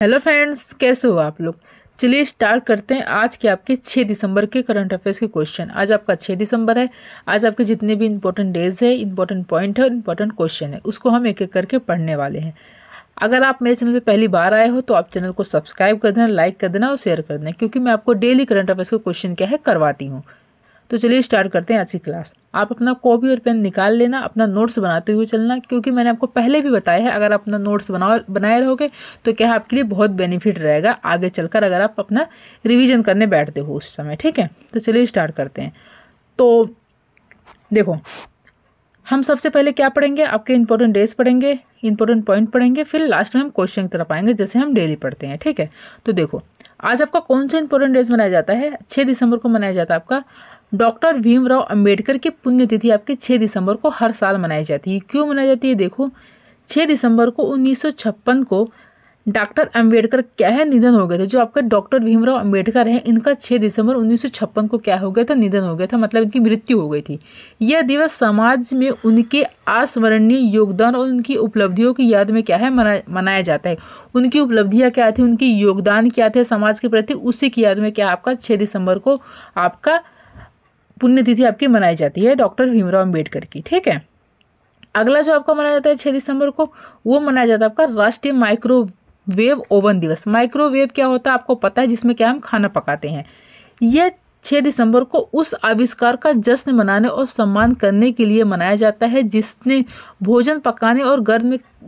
Hello friends, कैसे हो आप लोग। चलिए स्टार्ट करते हैं आज के आपके 6 दिसंबर के करंट अफेयर्स के क्वेश्चन। आज आपका 6 दिसंबर है। आज आपके जितने भी इंपॉर्टेंट डेज है, इंपॉर्टेंट पॉइंट है और इंपॉर्टेंट क्वेश्चन है, उसको हम एक एक करके पढ़ने वाले हैं। अगर आप मेरे चैनल पे पहली बार आए हो तो आप चैनल को सब्सक्राइब कर देना, लाइक कर देना और शेयर कर देना, क्योंकि मैं आपको डेली करंट अफेयर्स के क्वेश्चन क्या है करवाती हूँ। तो चलिए स्टार्ट करते हैं आज की क्लास। आप अपना कॉपी और पेन निकाल लेना, अपना नोट्स बनाते हुए चलना, क्योंकि मैंने आपको पहले भी बताया है अगर आप अपना नोट्स बनाए रहोगे तो क्या है आपके लिए बहुत बेनिफिट रहेगा आगे चलकर, अगर आप अपना रिवीजन करने बैठते हो उस समय। ठीक है, तो चलिए स्टार्ट करते हैं। तो देखो, हम सबसे पहले क्या पढ़ेंगे, आपके इंपॉर्टेंट डेज पढ़ेंगे, इंपॉर्टेंट पॉइंट पढ़ेंगे, फिर लास्ट में हम क्वेश्चन की तरफ आएंगे जैसे हम डेली पढ़ते हैं। ठीक है, तो देखो आज आपका कौन सा इंपॉर्टेंट डेज मनाया जाता है। 6 दिसंबर को मनाया जाता है आपका डॉक्टर भीमराव अंबेडकर की पुण्यतिथि। आपकी 6 दिसंबर को हर साल मनाई जाती है। क्यों मनाई जाती है, देखो 6 दिसंबर को 1956 को डॉक्टर अंबेडकर क्या है निधन हो गए थे। जो आपके डॉक्टर भीमराव अंबेडकर हैं, इनका 6 दिसंबर 1956 को क्या हो गया था, निधन हो गया था, मतलब इनकी मृत्यु हो गई थी। यह दिवस समाज में उनके अविस्मरणीय योगदान और उनकी उपलब्धियों की याद में क्या है मनाया जाता है। उनकी उपलब्धियां क्या थी, उनकी योगदान क्या थे समाज के प्रति, उसी की याद में क्या आपका 6 दिसंबर को आपका पुण्यतिथि आपकी मनाई जाती है डॉक्टर भीमराव अंबेडकर की। ठीक है, अगला जो आपका मनाया जाता है 6 दिसंबर को, वो मनाया जाता है आपका राष्ट्रीय माइक्रोवेव ओवन दिवस। माइक्रोवेव क्या होता है आपको पता है, जिसमें क्या हम खाना पकाते हैं। यह 6 दिसंबर को उस आविष्कार का जश्न मनाने और सम्मान करने के लिए मनाया जाता है जिसने भोजन पकाने और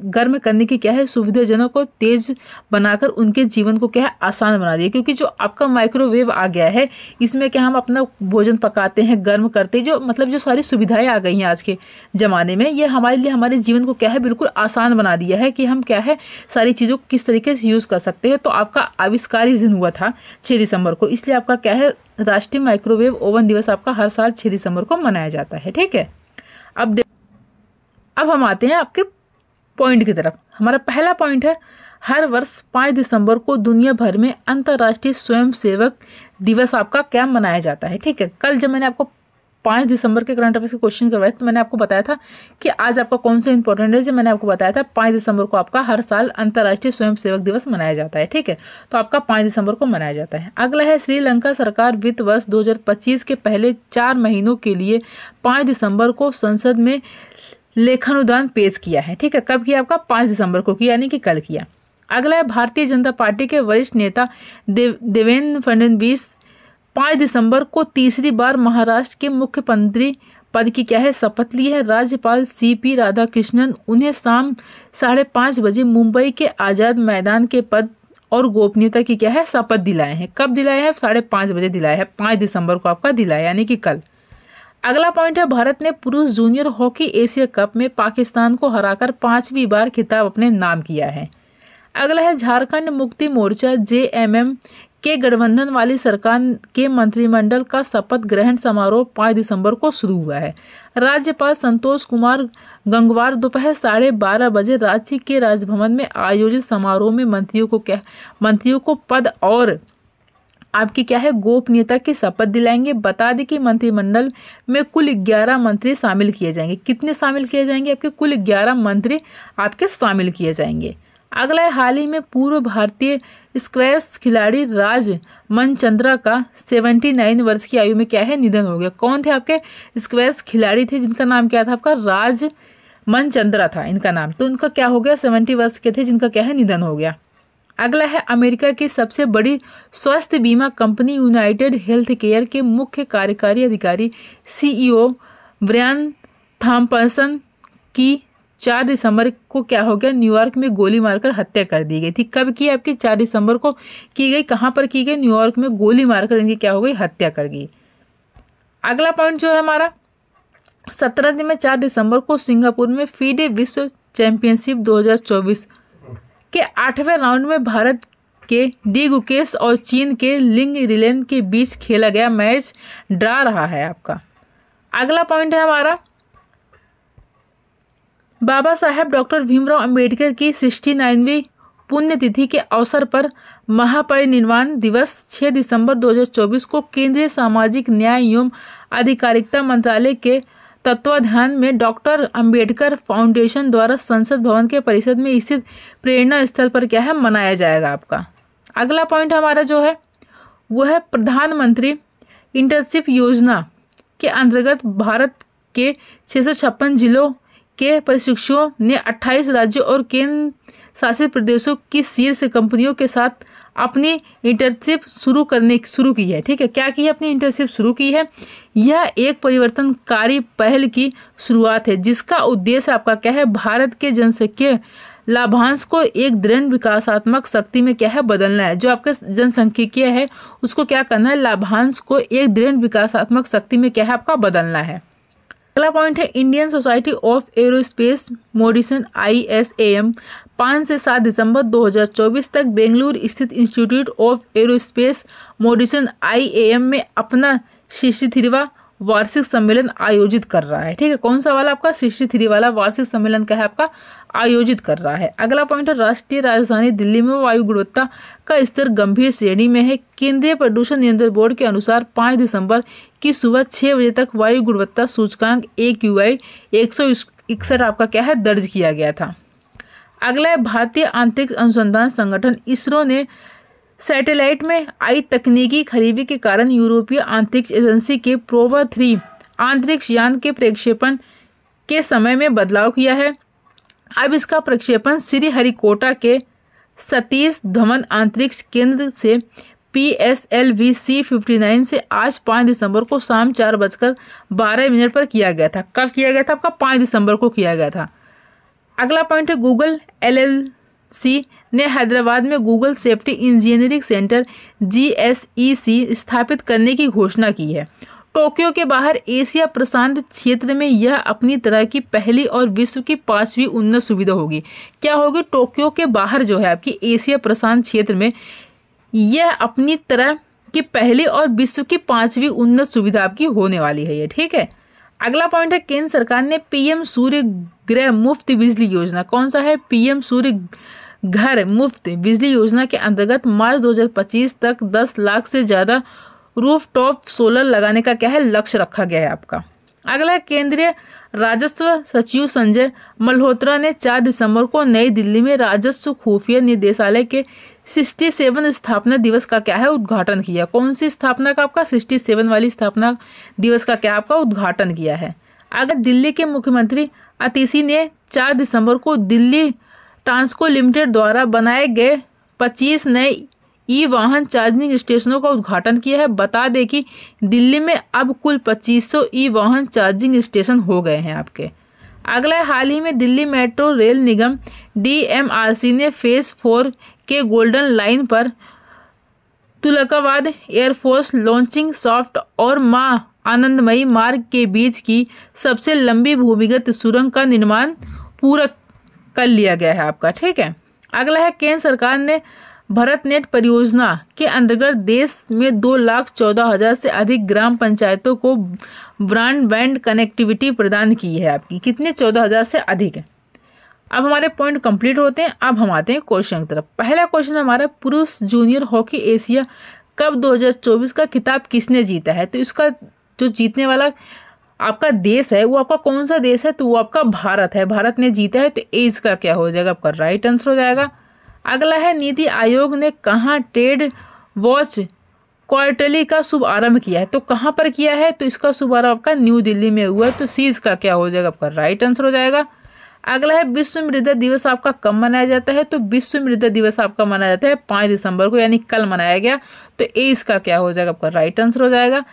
गर्म करने की क्या है सुविधाजनक और तेज बनाकर उनके जीवन को क्या है आसान बना दिया। क्योंकि जो आपका माइक्रोवेव आ गया है, इसमें क्या हम अपना भोजन पकाते हैं, गर्म करते हैं, जो मतलब जो सारी सुविधाएं आ गई हैं आज के ज़माने में, ये हमारे लिए हमारे जीवन को क्या है बिल्कुल आसान बना दिया है कि हम क्या है सारी चीज़ों को किस तरीके से यूज़ कर सकते हैं। तो आपका आविष्कार इस दिन हुआ था 6 दिसंबर को, इसलिए आपका क्या है राष्ट्रीय माइक्रोवेव ओवन दिवस आपका हर साल 6 दिसंबर को मनाया जाता है। ठीक है, अब हम आते हैं आपके पॉइंट की तरफ। हमारा पहला पॉइंट है, हर वर्ष 5 दिसंबर को दुनिया भर में अंतर्राष्ट्रीय स्वयंसेवक दिवस आपका क्या मनाया जाता है। ठीक है, कल जब मैंने आपको 5 दिसंबर के करंट अफेयर्स के क्वेश्चन करवाए तो मैंने आपको बताया था कि आज आपका कौन सा इंपॉर्टेंट है। मैंने आपको बताया था 5 दिसंबर को आपका हर साल अंतर्राष्ट्रीय स्वयंसेवक दिवस मनाया जाता है। ठीक है, तो आपका 5 दिसंबर को मनाया जाता है। अगला है, श्रीलंका सरकार वित्त वर्ष 2025 के पहले 4 महीनों के लिए 5 दिसंबर को संसद में लेखानुदान पेश किया है। ठीक है, कब किया आपका 5 दिसंबर को किया, यानी कि कल किया। अगला है, भारतीय जनता पार्टी के वरिष्ठ नेता देवेंद्र फडणवीस 5 दिसंबर को तीसरी बार महाराष्ट्र के मुख्यमंत्री पद की क्या है शपथ ली है। राज्यपाल CP राधाकृष्णन उन्हें शाम 5:30 बजे मुंबई के आजाद मैदान के पद और गोपनीयता की क्या है शपथ दिलाए हैं। कब दिलाए हैं, 5:30 बजे दिलाए हैं, 5 दिसंबर को आपका दिलाया, यानी कि कल। अगला पॉइंट है, भारत ने पुरुष जूनियर हॉकी एशिया कप में पाकिस्तान को हराकर 5वीं बार खिताब अपने नाम किया है। अगला है, झारखंड मुक्ति मोर्चा JMM के गठबंधन वाली सरकार के मंत्रिमंडल का शपथ ग्रहण समारोह 5 दिसंबर को शुरू हुआ है। राज्यपाल संतोष कुमार गंगवार दोपहर 12:30 बजे रांची के राजभवन में आयोजित समारोह में मंत्रियों को पद और आपकी क्या है गोपनीयता की शपथ दिलाएंगे। बता दें कि मंत्रिमंडल में कुल 11 मंत्री शामिल किए जाएंगे। कितने शामिल किए जाएंगे, आपके कुल 11 मंत्री आपके शामिल किए जाएंगे। अगला है, हाल ही में पूर्व भारतीय स्क्वैश खिलाड़ी राज मनचंद्रा का 79 वर्ष की आयु में क्या है निधन हो गया। कौन थे आपके स्क्वैश खिलाड़ी थे जिनका नाम क्या था, आपका राज मनचंद्रा था इनका नाम। तो इनका क्या हो गया 70 वर्ष के थे जिनका क्या है निधन हो गया। अगला है, अमेरिका की सबसे बड़ी स्वास्थ्य बीमा कंपनी यूनाइटेड हेल्थ केयर के मुख्य कार्यकारी अधिकारी CEO ब्रायन थॉम्पसन की 4 दिसंबर को क्या हो गया न्यूयॉर्क में गोली मारकर हत्या कर दी गई थी। कब की आपकी 4 दिसंबर को की गई, कहां पर की गई, न्यूयॉर्क में गोली मारकर इनकी क्या हो गई हत्या कर गई। अगला पॉइंट जो है हमारा 17 में 4 दिसंबर को सिंगापुर में FIDE विश्व चैंपियनशिप 2024 के 8वें राउंड में भारत के डी गुकेश और चीन के लिंग रिलेन के बीच खेला गया मैच ड्रा रहा है आपका। अगला पॉइंट है हमारा, बाबा साहेब डॉक्टर भीमराव अंबेडकर की 69वीं पुण्यतिथि के अवसर पर महापरिनिर्वाण दिवस 6 दिसंबर 2024 को केंद्रीय सामाजिक न्याय एवं अधिकारिता मंत्रालय के तत्वाधान में डॉक्टर अंबेडकर फाउंडेशन द्वारा संसद भवन के परिसर में स्थित प्रेरणा स्थल पर क्या है मनाया जाएगा आपका। अगला पॉइंट हमारा जो है वो है प्रधानमंत्री इंटर्नशिप योजना के अंतर्गत भारत के 656 जिलों के प्रशिक्षुओं ने 28 राज्यों और केंद्र शासित प्रदेशों की शीर्ष कंपनियों के साथ अपनी इंटर्नशिप शुरू की है। ठीक है, क्या की है, अपनी इंटर्नशिप शुरू की है। यह एक परिवर्तनकारी पहल की शुरुआत है जिसका उद्देश्य आपका क्या है, भारत के जनसंख्या लाभांश को एक दृढ़ विकासात्मक शक्ति में क्या है बदलना है। जो आपका जनसंख्यिकीय है उसको क्या करना है, लाभांश को एक दृढ़ विकासात्मक शक्ति में क्या है आपका बदलना है। अगला पॉइंट है Indian society of aerospace medicine ISAM 5 से 7 दिसंबर 2024 तक बेंगलुरु स्थित institute of aerospace medicine IAM में अपना 63वां वार्षिक सम्मेलन आयोजित कर रहा है। ठीक है, कौन सा वाला आपका 63 वाला वार्षिक सम्मेलन क्या है आपका आयोजित कर रहा है। अगला पॉइंट है राष्ट्रीय राजधानी दिल्ली में वायु गुणवत्ता का स्तर गंभीर श्रेणी में है। केंद्रीय प्रदूषण नियंत्रण बोर्ड के अनुसार 5 दिसंबर की सुबह 6 बजे तक वायु गुणवत्ता सूचकांक AQI 161 आपका क्या है दर्ज किया गया था। अगला है भारतीय अंतरिक्ष अनुसंधान संगठन इसरो ने सैटेलाइट में आई तकनीकी खराबी के कारण यूरोपीय अंतरिक्ष एजेंसी के प्रोवर 3 अंतरिक्ष यान के प्रक्षेपण के समय में बदलाव किया है। अब इसका प्रक्षेपण श्रीहरिकोटा के सतीश धवन अंतरिक्ष केंद्र से PSLV C59 से आज 5 दिसंबर को शाम 4:12 पर किया गया था। कब किया गया था आपका 5 दिसंबर को किया गया था। अगला पॉइंट है गूगल LLC ने हैदराबाद में Google safety engineering centre GSEC स्थापित करने की घोषणा की है। टोक्यो के बाहर एशिया प्रशांत क्षेत्र में यह अपनी तरह की पहली और विश्व की 5वीं उन्नत सुविधा होगी। क्या होगी, टोक्यो के बाहर जो है आपकी एशिया प्रशांत क्षेत्र में यह अपनी तरह की पहली और विश्व की 5वीं उन्नत सुविधा आपकी होने वाली है ये। ठीक है, अगला पॉइंट है केंद्र सरकार ने PM सूर्य गृह मुफ्त बिजली योजना, कौन सा है, PM सूर्य घर मुफ्त बिजली योजना के अंतर्गत मार्च 2025 तक 10 लाख से ज्यादा रूफटॉप सोलर लगाने का क्या है लक्ष्य रखा गया है आपका। अगला केंद्रीय राजस्व सचिव संजय मल्होत्रा ने 4 दिसंबर को नई दिल्ली में राजस्व खुफिया निदेशालय के 67 स्थापना दिवस का क्या है उद्घाटन किया। कौन सी स्थापना का आपका 67 वाली स्थापना दिवस का क्या आपका उद्घाटन किया है। अगर दिल्ली के मुख्यमंत्री आतिशी ने 4 दिसंबर को दिल्ली ट्रांसको लिमिटेड द्वारा बनाए गए 25 नए वाहन चार्जिंग स्टेशनों का उद्घाटन किया है। बता दें कि दिल्ली में अब कुल 2500 वाहन चार्जिंग स्टेशन हो गए हैं आपके। अगला हाल ही में दिल्ली मेट्रो रेल निगम DMRC ने फेज 4 के गोल्डन लाइन पर तुलकाबाद एयरफोर्स लॉन्चिंग सॉफ्ट और मां आनंदमयी मार्ग के बीच की सबसे लंबी भूमिगत सुरंग का निर्माण पूरा कर लिया गया है आपका। ठीक है, अगला है केंद्र सरकार ने भारतनेट परियोजना के अंतर्गत देश में 2,14,000 से अधिक ग्राम पंचायतों को ब्रॉडबैंड कनेक्टिविटी प्रदान की है आपकी। कितने, 14,000 से अधिक है। अब हमारे पॉइंट कंप्लीट होते हैं। अब हम आते हैं क्वेश्चन की तरफ। पहला क्वेश्चन हमारा पुरुष जूनियर हॉकी एशिया कप 2024 का खिताब किसने जीता है। तो इसका जो जीतने वाला आपका देश है वो आपका कौन सा देश है, तो वो आपका भारत है। भारत ने जीता है, तो एज का क्या हो जाएगा आपका राइट आंसर हो जाएगा। अगला है नीति आयोग ने कहाँ ट्रेड वॉच क्वार्टरली का शुभारंभ किया है। तो कहाँ पर किया है, तो इसका शुभारंभ आपका न्यू दिल्ली में हुआ, तो सी इसका क्या हो जाएगा आपका राइट आंसर हो जाएगा। अगला है विश्व मृदा दिवस आपका कब मनाया जाता है। तो विश्व मृदा दिवस आपका मनाया जाता है 5 दिसंबर को, यानी कल मनाया गया, तो ए इसका क्या हो जाएगा आपका राइट आंसर हो जाएगा।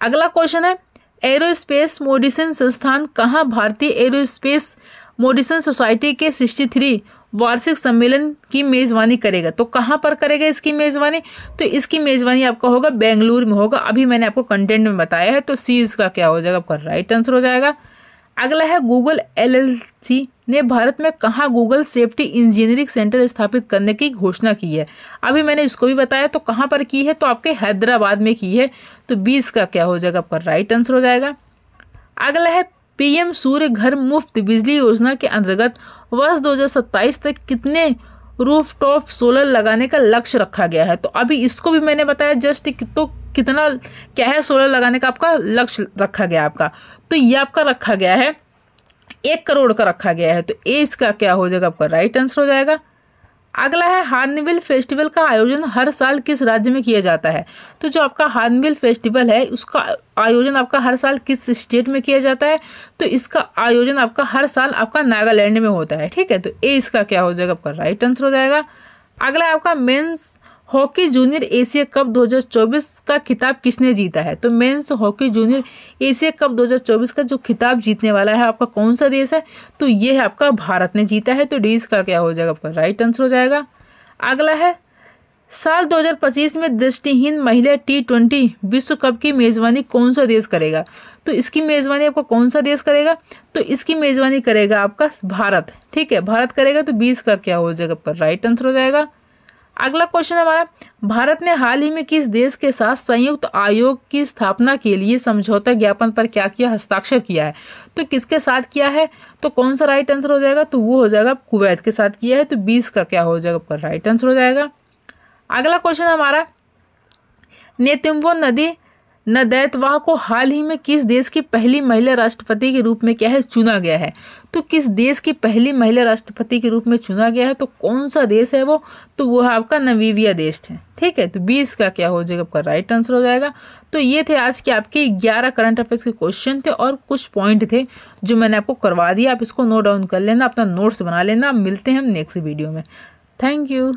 अगला क्वेश्चन है एरोस्पेस मेडिसिन संस्थान कहाँ भारतीय एरोस्पेस मेडिसिन सोसाइटी के 63 वार्षिक सम्मेलन की मेजबानी करेगा। तो कहाँ पर करेगा इसकी मेजबानी, तो इसकी मेजबानी आपका होगा बेंगलुरु में होगा। अभी मैंने आपको कंटेंट में बताया है, तो सी इसका क्या हो जाएगा आपका राइट आंसर हो जाएगा। अगला है गूगल LLC ने भारत में कहाँ गूगल सेफ्टी इंजीनियरिंग सेंटर स्थापित करने की घोषणा की है। अभी मैंने इसको भी बताया, तो कहाँ पर की है, तो आपके हैदराबाद में की है, तो 20 का क्या हो जाएगा आपका राइट आंसर हो जाएगा। अगला है PM सूर्य घर मुफ्त बिजली योजना के अंतर्गत वर्ष 2027 तक कितने रूफटॉप सोलर लगाने का लक्ष्य रखा गया है। तो अभी इसको भी मैंने बताया जस्ट, तो कितना क्या है सोलर लगाने का आपका लक्ष्य रखा गया आपका, तो ये आपका रखा गया है 1 करोड़ का रखा गया है। तो ए इसका क्या हो जाएगा आपका राइट आंसर हो जाएगा। अगला है हार्नबिल फेस्टिवल का आयोजन हर साल किस राज्य में किया जाता है। तो जो आपका हार्नबिल फेस्टिवल है उसका आयोजन आपका हर साल किस स्टेट में किया जाता है, तो इसका आयोजन आपका हर साल आपका नागालैंड में होता है। ठीक है, तो ए इसका क्या हो जाएगा आपका राइट आंसर हो जाएगा। अगला आपका men's hockey junior Asia cup 2024 का खिताब किसने जीता है। तो men's hockey junior Asia cup 2024 का जो खिताब जीतने वाला है आपका कौन सा देश है, तो ये है आपका भारत ने जीता है। तो डी इसका क्या हो जाएगा आपका राइट आंसर हो जाएगा। अगला है साल 2025 में दृष्टिहीन महिला T20 विश्व कप की मेजबानी कौन सा देश करेगा। तो इसकी मेजबानी आपका कौन सा देश करेगा, तो इसकी मेजबानी करेगा आपका भारत। ठीक है, भारत करेगा। तो 20 का क्या हो जाएगा आपका राइट आंसर हो जाएगा। अगला क्वेश्चन हमारा, भारत ने हाल ही में किस देश के साथ संयुक्त आयोग की स्थापना के लिए समझौता ज्ञापन पर क्या किया, हस्ताक्षर किया है। तो किसके साथ किया है, तो कौन सा राइट आंसर हो जाएगा, तो वो हो जाएगा कुवैत के साथ किया है। तो 20 का क्या हो जाएगा आपका राइट आंसर हो जाएगा। अगला क्वेश्चन हमारा, नेतुम्बो नदी नदैतवाह को हाल ही में किस देश की पहली महिला राष्ट्रपति के रूप में क्या है चुना गया है। तो किस देश की पहली महिला राष्ट्रपति के रूप में चुना गया है, तो कौन सा देश है वो, तो वो है आपका नामीबिया देश है। ठीक है, तो 20 का क्या हो जाएगा आपका राइट आंसर हो जाएगा। तो ये थे आज के आपके 11 करंट अफेयर्स के क्वेश्चन थे और कुछ पॉइंट थे जो मैंने आपको करवा दिया। आप इसको नोट डाउन कर लेना, अपना नोट्स बना लेना। मिलते हैं हम नेक्स्ट वीडियो में। Thank you.